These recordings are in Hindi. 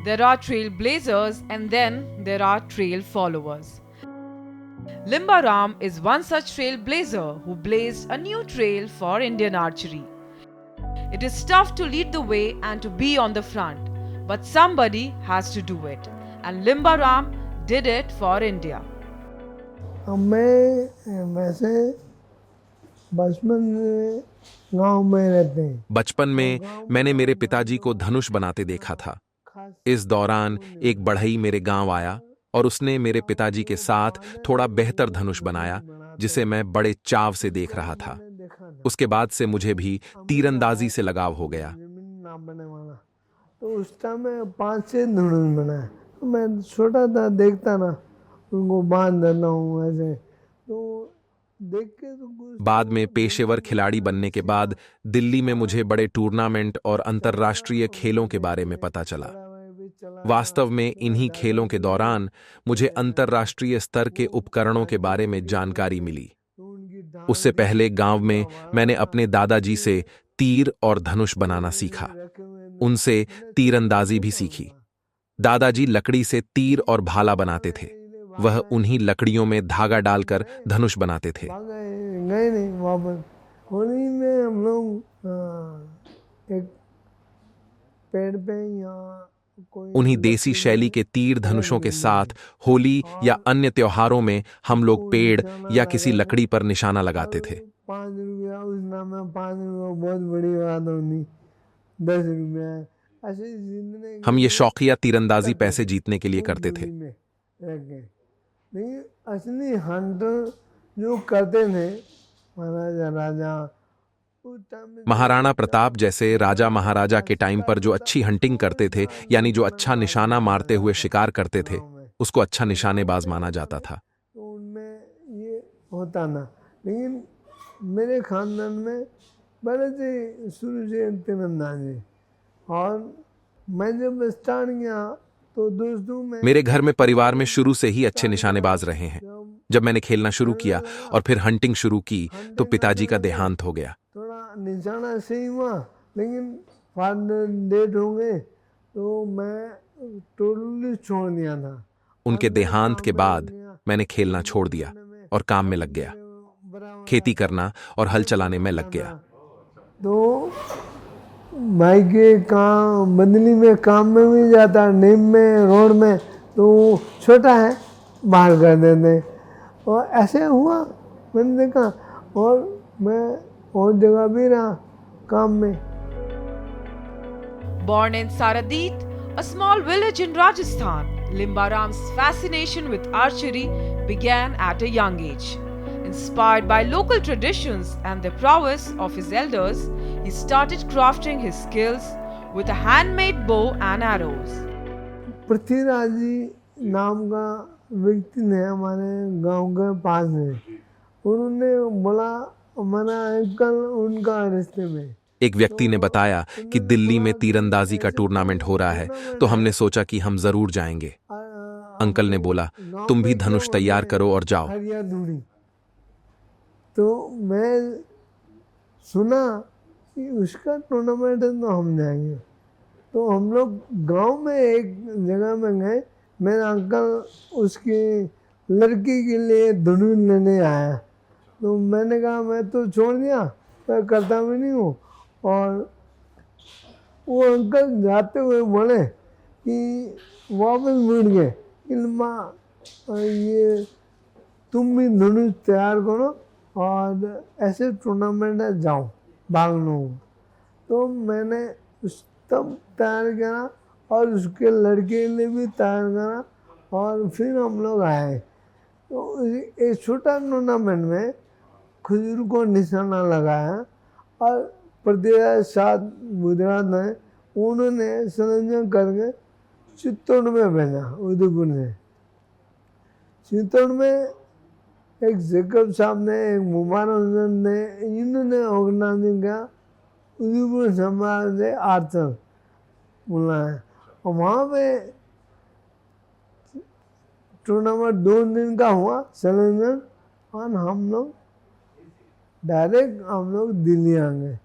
There are trailblazers and then there are trail followers. Limbaram is one such trailblazer who blazed a new trail for Indian archery. It is tough to lead the way and to be on the front, but somebody has to do it, and Limbaram did it for India. मैं वैसे बचपन में गांव में रहते हैं। बचपन में मैंने मेरे पिताजी को धनुष बनाते देखा था। इस दौरान एक बढ़ई मेरे गांव आया और उसने मेरे पिताजी के साथ थोड़ा बेहतर धनुष बनाया, जिसे मैं बड़े चाव से देख रहा था। उसके बाद से मुझे भी तीरंदाजी से लगाव हो गया। नाम बने वाला तो उस टाइम में 5-6 धनुष बनाया। मैं छोटा था, देखता ना उनको बांध देना हूँ ऐसे, तो देख के तो कुछ बाद में पेशेवर खिलाड़ी बनने के बाद दिल्ली में मुझे बड़े टूर्नामेंट और अंतर्राष्ट्रीय खेलों के बारे में पता चला। वास्तव में इन्हीं खेलों के दौरान मुझे अंतर्राष्ट्रीय स्तर के उपकरणों के बारे में जानकारी मिली। उससे पहले गांव में मैंने अपने दादाजी से तीर और धनुष बनाना सीखा। उनसे तीरंदाजी भी सीखी। दादाजी लकड़ी से तीर और भाला बनाते थे। वह उन्हीं लकड़ियों में धागा डालकर धनुष बनाते थे। गए नहीं वापस। होली में हम लोग एक पेड़ पे या उन्हीं देसी शैली के तीर धनुषों के साथ होली या अन्य त्योहारों में हम लोग पेड़ या किसी लकड़ी पर निशाना लगाते थे। 5 रुपया उस नाम में 5 रुपया बहुत बड़ी बात होनी। 10 रुपया ऐसे जितने हम ये शौकिया तीरंदाजी पैसे जीतने के लिए करते थे। नहीं, असली हंटर जो करते थे महाराजा राजा, उस टाइम में महाराणा प्रताप जैसे राजा महाराजा के टाइम पर जो अच्छी हंटिंग करते थे, यानी जो अच्छा निशाना मारते हुए शिकार करते थे, उसको अच्छा निशानेबाज माना जाता था। तो उनमें ये होता ना, लेकिन मेरे खानदान में बड़े से शुरू से तीरंदाजी, और मैं जब स्टार्ट किया तो दोस्तों में मेरे घर में परिवार में शुरू से ही अच्छे निशानेबाज रहे हैं। जब मैंने खेलना शुरू किया और फिर हंटिंग शुरू की तो पिताजी का देहांत हो गया। थोड़ा निशाना सही हुआ, लेकिन फादर डेथ हो गए तो मैं टोटली छोड़ दिया था। उनके देहांत के बाद मैंने खेलना छोड़ दिया और काम में लग गया। खेती करना और हल चलाने में लग गया। तो भाई के काम बदली में काम में भी जाता, नीम में रोड में, तो छोटा है बाहर कर देते, और ऐसे हुआ मैंने देखा, और मैं और जगह भी रहा काम में। Born in Saradit, a small village in Rajasthan, Limbaram's fascination with archery began at a young age. Inspired by local traditions and the prowess of his elders, he started crafting his skills with a handmade bow and arrows. Prithviraj जी नाम का व्यक्ति ने हमारे गांव के पास है, उन्होंने बोला हमारा अंकल उनका रिश्ते में। एक व्यक्ति ने बताया कि दिल्ली में तीरंदाजी का टूर्नामेंट हो रहा है, तो हमने सोचा कि हम जरूर जाएंगे। अंकल ने बोला, तुम भी धनुष तैयार करो और जाओ। तो मैं सुना कि उसका टूर्नामेंट है तो हम जाएंगे। तो हम लोग गांव में एक जगह में गए, मेरा अंकल उसकी लड़की के लिए धनुष लेने आया, तो मैंने कहा मैं तो छोड़ दिया, मैं करता भी नहीं हूँ। और वो अंकल जाते हुए बोले कि वापस मुड़ गए कि माँ ये तुम भी धनुष तैयार करो और ऐसे टूर्नामेंट है जाओ भाग लो। तो मैंने उस तब तैयार करा और उसके लड़के के लिए भी तैयार करा, और फिर हम लोग आए। तो एक छोटा टूर्नामेंट में खजूर को निशाना लगाया, और पृथ्वीराज साथ गुजरात है, उन्होंने संयोजन करके चित्तौड़ में भेजा। उदयपुर से चित्तौड़ में एक जैकब साहब ने, एक मुबारक ने, इन्होंने ऑर्गेनाइजिंग किया। उदयपुर समाज से आर्चर बुलाया, और वहाँ पे टूर्नामेंट 2 दिन का हुआ सेलेक्शन, और हम लोग डायरेक्ट दिल्ली आ गए।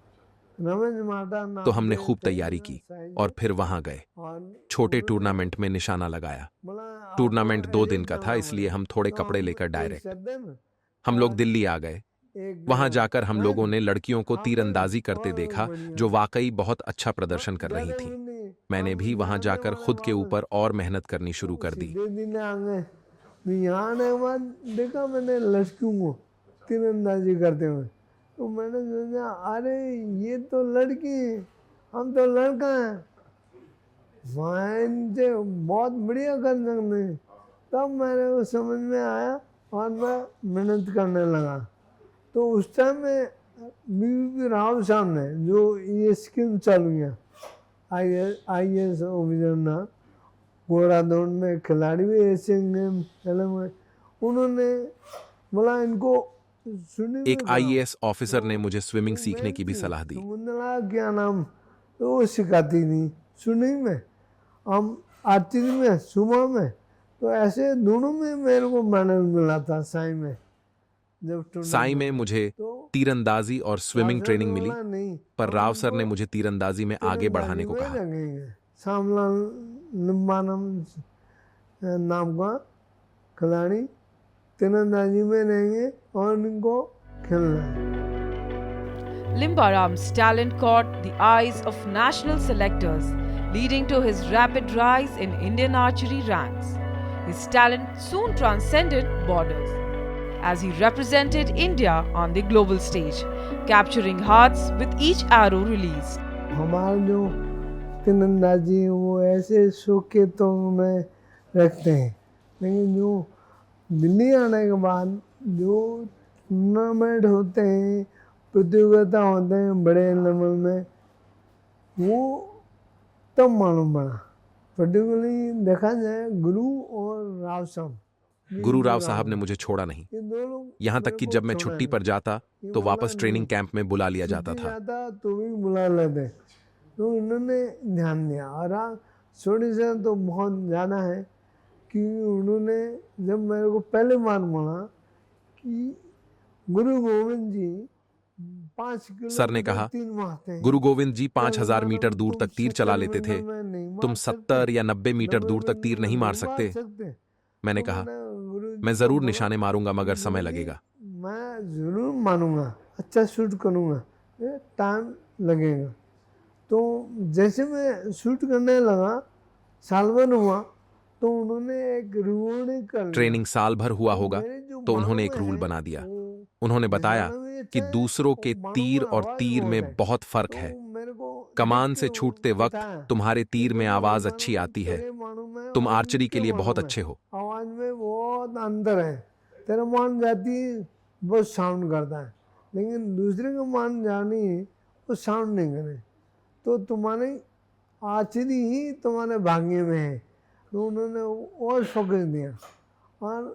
रमेश माटा नाम तो हमने के खूब थे तैयारी ना, की साईं और जी। फिर वहां गए। और छोटे उन्होंने टूर्नामेंट में निशाना लगाया। बोला टूर्नामेंट आपको 2 ऐसे दिन का था, चलना इसलिए पड़ेगा। हम थोड़े तो कपड़े हम लेकर एक डायरेक्ट सदन हम लोग और दिल्ली आ गए। एक वहां जाकर हम लोगों पैन ने लड़कियों को हाफ तीरंदाजी करते और देखा, बढ़िया जो था। वाकई बहुत अच्छा हाँ, प्रदर्शन कर रही ज्यादा थी। वो नहीं, मैंने हम भी वहां जाने जाकर वाले खुद के वापस ऊपर और मेहनत करनी शुरू कर दी। सीधे दिन आ गए। तो यहाँ आने के बाद देखा मैंने लड़कियों को तीरंदाजी करते हुए, तो मैंने सोचा अरे ये तो लड़की है, हम तो लड़का हैं, वहाँ इनसे बहुत बढ़िया कर सकते हैं। तब मेरे को समझ में आया और मैं मेहनत करने लगा। तो उस टाइम में बीबी राव सामने जो ये स्कीम चालू है, IAS ऑफिसर ना, घोड़ा दौड़ में खिलाड़ी भी एशियन गेम खेले हुए, उन्होंने बोला इनको स्विमिंग एक में कराओ। IAS ऑफिसर ने मुझे स्विमिंग तो सीखने मैम की भी थी, सलाह दी। समुद्रा क्या नाम, तो वो सिखाती थी स्विमिंग में, हम आर्चरी में, सुमा में, तो ऐसे दोनों में मेरे को मेडल मिला था साई में। जब साई में टूर्नामेंट मुझे तो तीरंदाजी और स्विमिंग राजा ने ट्रेनिंग मिली, बोला नहीं, पर हम राव सर ने इनको मुझे तीरंदाजी में आगे बढ़ाने को तीरंदाजी में कहा। रखेंगे। सामलाल लिम्बानम नाम का खिलाड़ी तीरंदाजी में रहेंगे और इनको खेलना है। Limbaram's talent caught the eyes of national selectors, leading to his rapid rise in Indian archery ranks. His talent soon transcended borders, as he represented India on the global stage, capturing hearts with each arrow released. हमारे जो तीरंदाजी है वो ऐसे शौकिया तो में रखते हैं, लेकिन जो दिल्ली आने के बाद जो टूर्नामेंट होते हैं, प्रतियोगिता होते हैं बड़े लेवल में, वो तब मालूम पड़ा। पर्टिकुलरली देखा जाए गुरु और राव साहब, गुरु राव साहब ने मुझे छोड़ा नहीं, ये दो लोग यहाँ तक मेरे कि को जब मैं छोड़ा छुट्टी नहीं। पर जाता ये तो बोला वापस ट्रेनिंग नहीं, कैंप में बुला लिया जाता छुट्टी था। जाता तो भी बुला लेते, तो इन्होंने ध्यान दिया। और छोटी से तो बहुत ज़्यादा है कि उन्होंने जब मेरे को पहले बार बोला कि गुरु गोविंद जी 5 सर ने किलोमीटर कहा, तीर मारते हैं, गुरु गोविंद जी तो 5000 मैडम मीटर दूर तुम तक तीर चला 70 लेते थे, मीटर में नहीं तुम मार सकते, 70 या 90 मीटर 90 दूर तक तीर मीटर नहीं मार नहीं सकते। सकते। मैंने तो कहा, गुरु जी मैं को जरूर बोला, निशाने मारूंगा मगर समय नहीं, लगेगा। मैं ज़रूर मानूंगा, अच्छा शूट करूंगा, ये टाइम लगेगा। तो जैसे मैं शूट करने लगा, साल भर हुआ, तो उन्होंने एक रिवॉर्डिंग कर लिया। ट्रेनिंग साल भर हुआ तो होगा मेरे जो तो बालों उन्होंने एक में रूल है, बना दिया। वो उन्होंने बताया निशाना भी अच्छा कि है, दूसरों और के बालों तीर में और आवाज तीर बहुत में है। बहुत फर्क तो है। मेरे को कमान देख से के छूटते वो वक्त बताया तुम्हारे कि तीर में देखो आवाज बालों अच्छी आती है, तेरे बालों में तुम और आर्चरी के इनके लिए बालों बहुत में अच्छे हो। आवाज में बहुत अंतर है। तेरा मान जाती बहुत साउंड करता है, लेकिन दूसरे का मान जानी वो साउंड नहीं करे, तो तुम्हारी आर्चरी ही तुम्हारे भाग्य में है। तो उन्होंने और फोकस दिया और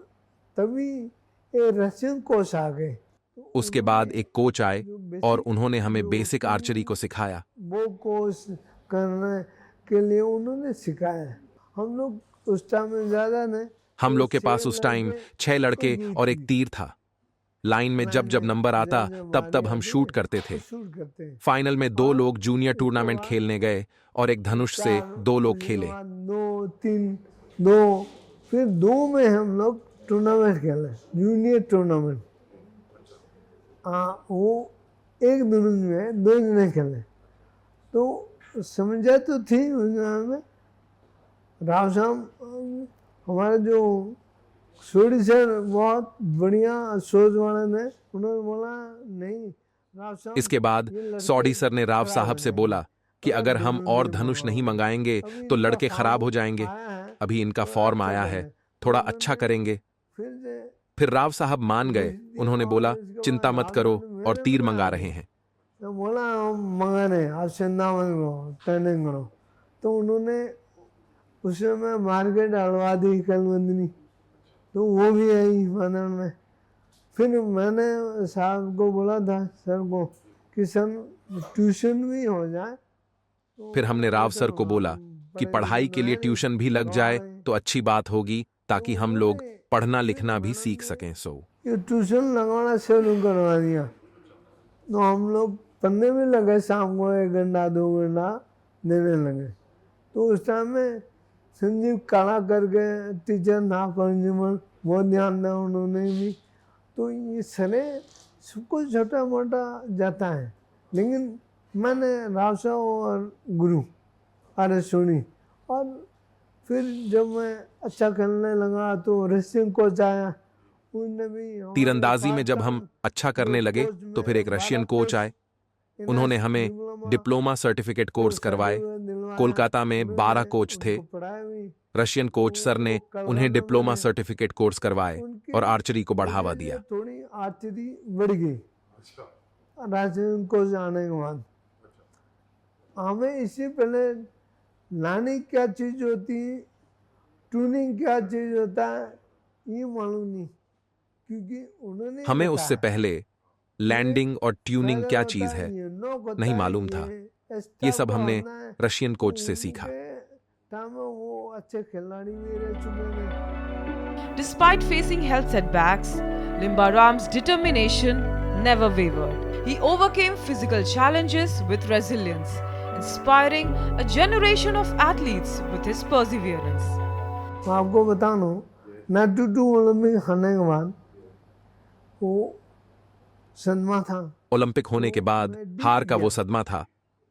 तभी ये रशियन कोच आ गए। तो उसके बाद उन्होंने एक कोच आए जो और बेसिक उन्होंने हमें जो बेसिक होती आर्चरी है, को सिखाया। वो कोर्स करने के लिए उन्होंने सिखाया। हम लोग उस टाइम में ज़्यादा नहीं, हम तो लोग के पास 6 उस टाइम लड़के 6 लड़के तो और एक तीर था। लाइन में जब जब नंबर आता तब तब हम शूट करते थे। शूट करते हैं। फाइनल में 2 और लोग जूनियर उसके टूर्नामेंट बाद खेलने गए और एक धनुष से 2 लोग उसके खेले। बाद 2 3 2 फिर 2 में हम लोग टूर्नामेंट खेले, जूनियर टूर्नामेंट। वो एक धनुष में 2 जने खेले, तो समझा तो थी उस समय में। राव साहब हमारे जो सोडी सर बहुत बढ़िया सोच वाले ने, उन्होंने बोला नहीं राव साहब, इसके बाद ये लड़के सौडी सर ने राव खराब साहब हो से बोला कि जाएंगे, अगर हम और धनुष नहीं मंगाएंगे तो लड़के खराब हो जाएंगे। अभी इनका फॉर्म आया है, थोड़ा अच्छा करेंगे। फिर राव साहब मान गए। उन्होंने बोला, चिंता मत करो और तीर मंगा रहे हैं। तो बोला मंगाने आप सिंदावन को ट्रेनिंग करो। तो उन्होंने उस समय मार्केट हलवा दी कलबंदनी, तो वो भी आई मैदान में। फिर मैंने साहब को बोला था सर को कि सर ट्यूशन भी हो जाए। तो फिर हमने राव सर को बोला कि पढ़ाई के लिए ट्यूशन भी लग जाए तो अच्छी बात होगी, ताकि हम लोग पढ़ना लिखना भी सीख सकें। ये ट्यूशन लगवाना शुरू करवा दिया, तो हम लोग पढ़ने में लगे, शाम को 1 घंटा 2 घंटा देने लगे। तो उस टाइम में संजीव काला करके टीचर था प्रिंसिपल, बहुत ध्यान दिया उन्होंने भी। तो ये सरे सब कुछ छोटा मोटा जाता है, लेकिन मैंने राव साहब और गुरु अरे सुनी। और फिर जब मैं अच्छा खेलने लगा तो रशियन कोच आया, उनने भी तीरंदाजी में जब हम अच्छा करने लगे तो फिर एक रशियन कोच आए। उन्होंने हमें डिप्लोमा सर्टिफिकेट कोर्स करवाए। कोलकाता में 12 कोच थे। रशियन कोच सर ने उन्हें डिप्लोमा सर्टिफिकेट कोर्स करवाए और आर्चरी को बढ़ावा दिया। थोड़ी आर्चरी बढ़ गई रशियन कोच आने के बाद। हमें इससे पहले लानी क्या चीज होती, ट्यूनिंग क्या चीज होता है, ये मालूम नहीं, क्योंकि उन्होंने हमें उससे पहले लैंडिंग और ट्यूनिंग क्या चीज है नहीं मालूम था। ये सब हमने रशियन कोच से सीखा। वो अच्छे खिलाड़ी भी रह चुके हैं। Despite facing health setbacks, Limbaram's determination never wavered. He overcame physical challenges with resilience, inspiring a generation of athletes with his perseverance. मैं आपको बता दूं, 92 ओलंपिक हारने के बाद वो सदमा था। ओलंपिक होने के बाद हार का वो सदमा था।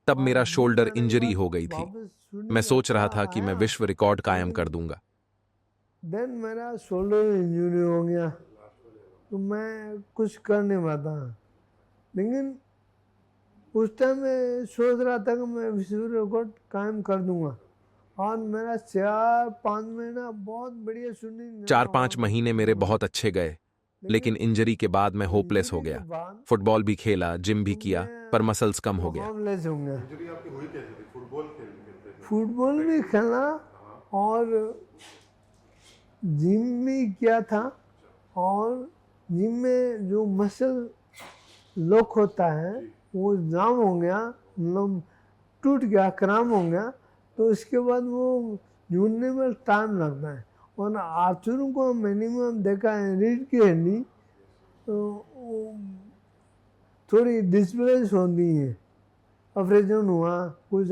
तब मेरा शोल्डर इंजरी हो गई थी। मैं सोच रहा था कि मैं विश्व रिकॉर्ड कायम कर दूंगा। देन मेरा शोल्डर इंजरी हो गया, तो मैं कुछ कर नहीं पाता। लेकिन उस टाइम मैं सोच रहा था कि मैं विश्व रिकॉर्ड कायम कर दूंगा। और मेरा 4-5 महीना बहुत बढ़िया स्विमिंग। 4-5 महीने मेरे बहुत अच्छे गए, लेकिन इंजरी के बाद मैं होपलेस हो गया। फुटबॉल भी खेला, जिम भी किया, पर मसल्स कम हो गया। फुटबॉल भी खेला और जिम भी किया था। और जिम में जो मसल लॉक होता है वो जाम हो गया, मतलब टूट गया, क्रैम्प हो गया। तो इसके बाद वो जुड़ने में टाइम लगता है। और आर्चरों को मिनिमम देखा है, रीढ़ की हड्डी तो थोड़ी डिस्प्लेस होती है। ऑपरेशन हुआ, कुछ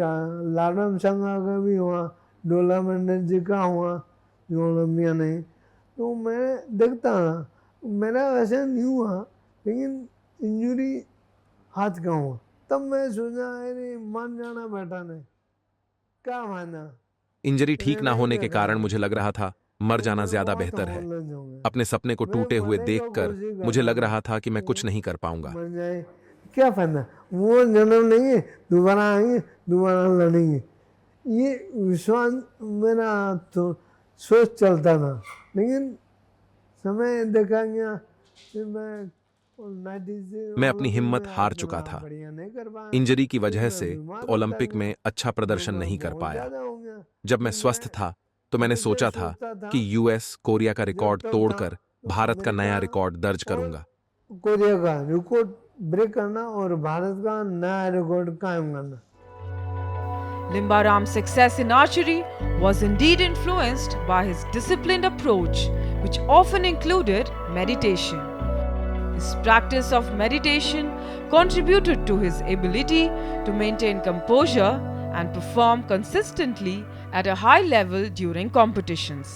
लाडम संघा का भी हुआ, डोला मंडल जी का हुआ जो ओलंपिया नहीं। तो मैं देखता था, मेरा वैसे नहीं हुआ, लेकिन इंजरी हाथ का हुआ। तब मैं सोचा अरे मान जाना बेटा ने, क्या माना। इंजरी ठीक ना होने के कारण मुझे लग रहा था मर जाना ज्यादा बेहतर है। अपने सपने को टूटे हुए देखकर मुझे लग रहा था कि मैं कुछ नहीं कर पाऊंगा। क्या फायदा, वो जन्म लेंगे, दोबारा आएंगे, दोबारा लड़ेंगे, ये विश्वास मेरा तो सोच चलता था। लेकिन समय देखा गया, फिर मैं अपनी हिम्मत हार चुका था। इंजरी की वजह से ओलंपिक में अच्छा प्रदर्शन नहीं कर पाया। जब मैं स्वस्थ था तो मैंने सोचा था कि यूएस कोरिया का रिकॉर्ड तोड़कर भारत का नया रिकॉर्ड दर्ज करूंगा। कोरिया का रिकॉर्ड ब्रेक करना और भारत का नया रिकॉर्ड कायम करना। Limbaram's success in archery was indeed influenced by his disciplined approach, which often included meditation. His practice of meditation contributed to his ability to maintain composure and perform consistently at a high level during competitions.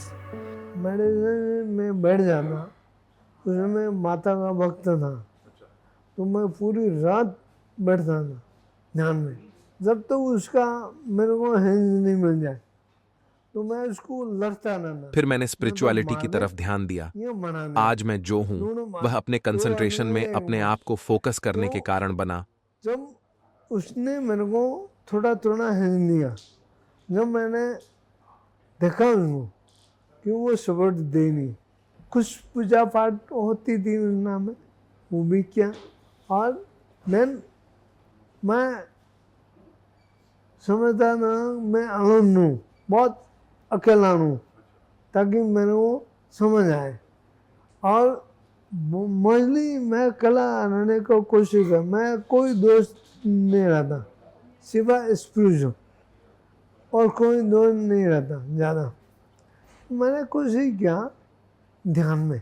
Meditation में बैठ जाना, उसमें माता का भक्त था, तो मैं पूरी रात बैठता था ध्यान में, जब तक उसका मेरे को हैंड नहीं मिल जाए, तो मैं उसको लड़ता रहना। फिर मैंने स्पिरिचुअलिटी की तरफ ध्यान दिया। आज मैं जो हूँ वह अपने कंसंट्रेशन में अपने आप को फोकस करने के कारण बना। जब उसने मेरे को थोड़ा थोड़ा हैंड दिया, जब मैंने देखा उसको कि वो सपोर्ट दे नहीं, कुछ पूजा पाठ होती थी उस नाम में, वो भी किया। और देन मैं समझता ना मैं अलोन हूँ, बहुत अकेला हूँ, ताकि मेरे को समझ आए। और मोस्टली मैं अकेला रहने को कोशिश कर, मैं कोई दोस्त नहीं रहता सिवाय स्पिरिचुअल, और कोई दोस्त नहीं रहता ज़्यादा। मैंने कोशिश किया ध्यान में,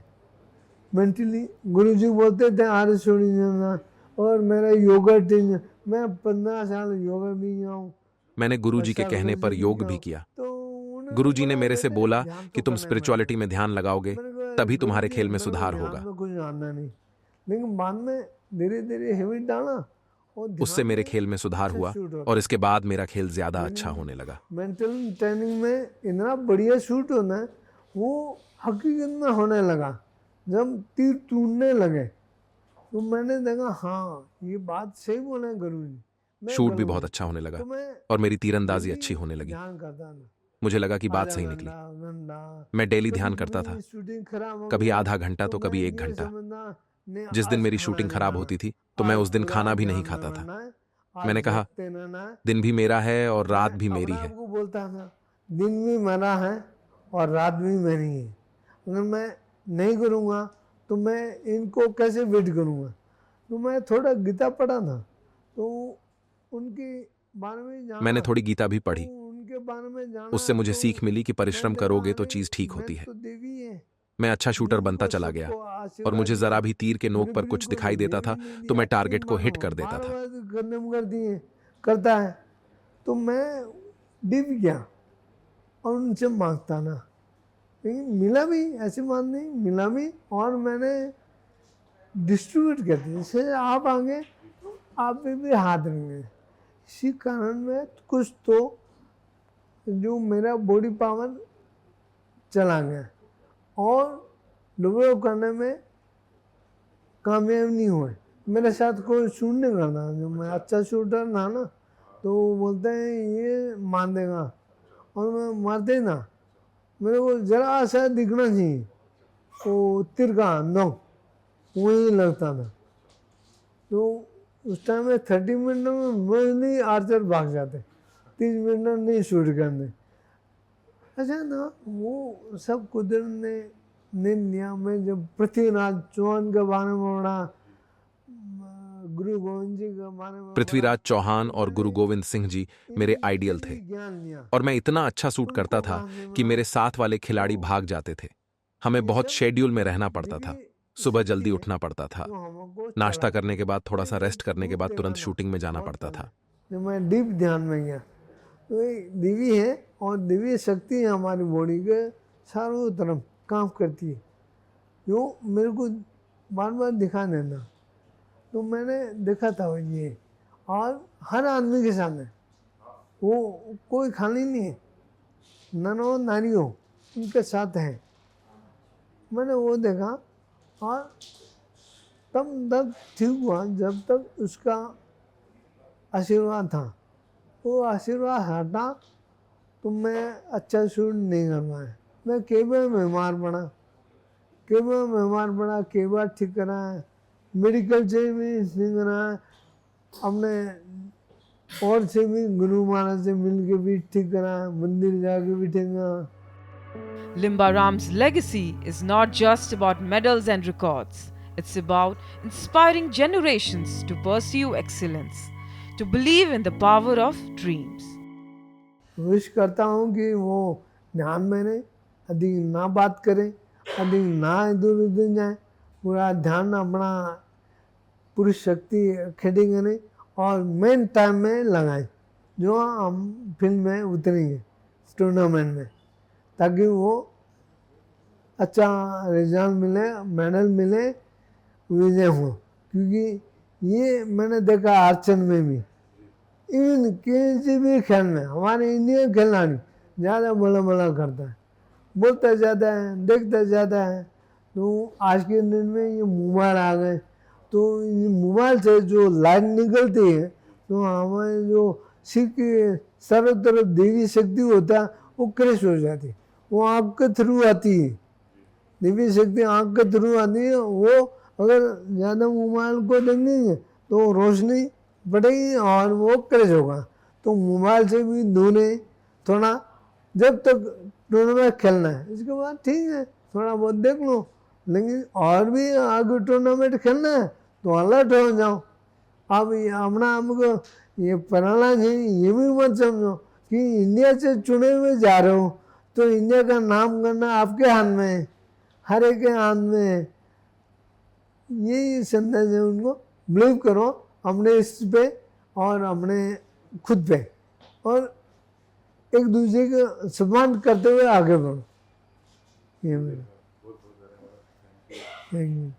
मेंटली गुरुजी बोलते थे आर्य छोड़ी जाना, और मेरा योगा टीचर मैं 15 साल योगा भी किया हूँ। मैंने गुरुजी के कहने पर योग भी किया। तो उन्होंने गुरुजी ने बोला, मेरे से "बेटे, बोला ध्यान कि तो तुम करना है स्पिरिचुअलिटी में ध्यान लगाओगे मैंने कहा, तभी तुम्हारे गुरुजी, खेल में मेरे को सुधार ध्यान होगा। में कुछ आना नहीं। लेकिन बाद में धीरे धीरे हैबिट डाला और उससे ध्यान मेरे में खेल में सुधार अच्छा हुआ शूट होता और इसके बाद मेरा खेल ज्यादा अच्छा होने लगा। मेंटल ट्रेनिंग में इतना बढ़िया शूट होना है, वो हकीकत में होने लगा। जब तीर टूटने लगे तो मैंने देखा हाँ ये बात सही बोले गुरुजी, मैं शूट भी करूँगा। बहुत अच्छा होने लगा तो मैं और मेरी तीरंदाजी डेली अच्छी होने लगी। ध्यान करता था, मुझे लगा कि बात आधा सही निकली। घंटा घंटा। मैं डेली कभी ध्यान करता मेरी था, शूटिंग खराब हो कभी गया आधा घंटा तो मैं कभी 1 ये घंटा। समझना नहीं, जिस दिन आज मेरी खाना शूटिंग नहीं खराब खाना, होती थी तो मैं आज उस दिन पूरा खाना भी नहीं ध्यान खाता में था। रहना है, आज मैंने कहा जगते रहना है। दिन भी मेरा है और मैं रात भी अपने मेरी आप है। को बोलता था दिन भी मेरा है और रात भी मेरी है। अगर मैं नहीं करूँगा तो मैं इनको कैसे वेट करूँगा। तो मैं थोड़ा गीता पढ़ा था, तो उनके बारे में जाना, मैंने थोड़ी गीता भी तो पढ़ी। उनके बारे में जाना उससे मुझे तो सीख मिली कि परिश्रम मैं करोगे देखा तो नहीं, चीज ठीक होती मैं है। तो देवी है। मैं अच्छा शूटर गुरु बनता को चला गया सबको और आशीर्वाद मुझे दिया, जरा भी तीर के नोक मेरे पर गुरु कुछ को दिखाई तो देता दे था भी नहीं तो दिया, मैं टारगेट तीर को हिट मारो, कर देता बार था। बार खत्म कर दिए करता है। तो मैं डिप गया और उनसे मांगता ना, लेकिन मिला भी, ऐसी बात नहीं, मिला भी और मैंने डिस्ट्रीब्यूट कर दिया। जैसे आप आगे आप भी हाथ रहेंगे, इसी कारण में कुछ तो जो मेरा बॉडी पावर चला गया और डेवलप करने में कामयाब नहीं हुए। मेरे साथ कोई शूट नहीं करता, जो मैं अच्छा शूटर था ना तो वो बोलते हैं ये मार देगा और मैं मारते ना, मेरे को जरा सा दिखना चाहिए वो तीर का नोक वही लगता था। तो उस टाइम में 30 मिनट में मोस्टली आर्चर भाग जाते, 30 मिनट में नहीं शूट करने। अच्छा ना वो सब कुदरत ने लिया। मैं जब पृथ्वीराज चौहान के बारे में पढ़ा, गुरु गोविंद जी के बारे में पढ़ा, पृथ्वीराज चौहान तो और गुरु मैंने गोविंद सिंह जी मेरे इनसे आइडियल भी थे ज्ञान लिया। और मैं इतना अच्छा शूट करता उनको था काम में कि बना। मेरे साथ वाले खिलाड़ी भाग जाते थे। हमें बहुत सब शेड्यूल में रहना पड़ता था। दिव्य सुबह शक्ति जल्दी है उठना पड़ता था। जो हमको नाश्ता चलाती करने है। के बाद थोड़ा सा मैंने रेस्ट करने के प्रूफ बाद देखा तुरंत था शूटिंग में जाना बहुत पड़ता पहले, था। जब मैं डीप ध्यान में गया तो ये दिव्य है और दिव्य शक्ति है हमारी बॉडी के चारों तरफ काम करती है, जो मेरे को बार बार दिखा देना। तो मैंने देखा था वो ये, और हर आदमी के सामने वो कोई खाली नहीं है, नर नारी हो उनके साथ है। मैंने वो देखा और तब तक ठीक हुआ जब तक उसका आशीर्वाद था। वो आशीर्वाद हटा तो मैं अच्छा शूट नहीं कर पाया। मैं कई बार बीमार पड़ा, कई बार ठीक करा है, मेडिकल से भी ठीक करा है, अपने और से भी गुरु महाराज से मिल के भी ठीक करा है, मंदिर जाके भी ठीक करा। Limbaram's legacy is not just about medals and records. It's about inspiring generations to pursue excellence, to believe in the power of dreams. Wish करता हूँ कि वो ध्यान में रहें, अधिक ना बात करें, अधिक ना इधर उधर जाए, पूरा ध्यान अपना पूरी शक्ति इकट्ठी करें और मेन टाइम में लगाएं जो हम फिल्म में उतरेंगे टूर्नामेंट में, ताकि वो अच्छा रिजल्ट मिले, मेडल मिले, विजय हो। क्योंकि ये मैंने देखा आर्चर में भी, इवन किसी भी खेल में हमारे इंडियन खिलाड़ी ज़्यादा बड़ा बड़ा करता है, बोलता ज़्यादा है, देखता ज़्यादा है। तो आज के दिन में ये मोबाइल आ गए, तो ये मोबाइल से जो लाइट निकलती है तो हमारे जो सिर के चारों तरफ देवी शक्ति होता है वो क्रैश हो जाती है, वो आँख के थ्रू आती है, देवी शक्ति आँख के थ्रू आती है। वो अगर ज़्यादा मोबाइल को देखेंगे तो रोशनी बढ़ेगी और वो क्रैश होगा। तो मोबाइल से भी दूर है थोड़ा, जब तक टूर्नामेंट खेलना है, इसके बाद ठीक है थोड़ा बहुत देख लो, लेकिन और भी आगे टूर्नामेंट खेलना है तो अलर्ट हो जाओ। अब अपना आपको ये पढ़ाना है, ये भी मत समझो कि इंडिया से चुने हुए जा रहे हो तो इंडिया का नाम करना आपके हाथ में है, हर एक के हाथ में है। यही संदेश है उनको, बिलीव करो अपने इस पे और अपने खुद पे, और एक दूसरे का सम्मान करते हुए आगे बढ़ो। ये मेरा थैंक यू।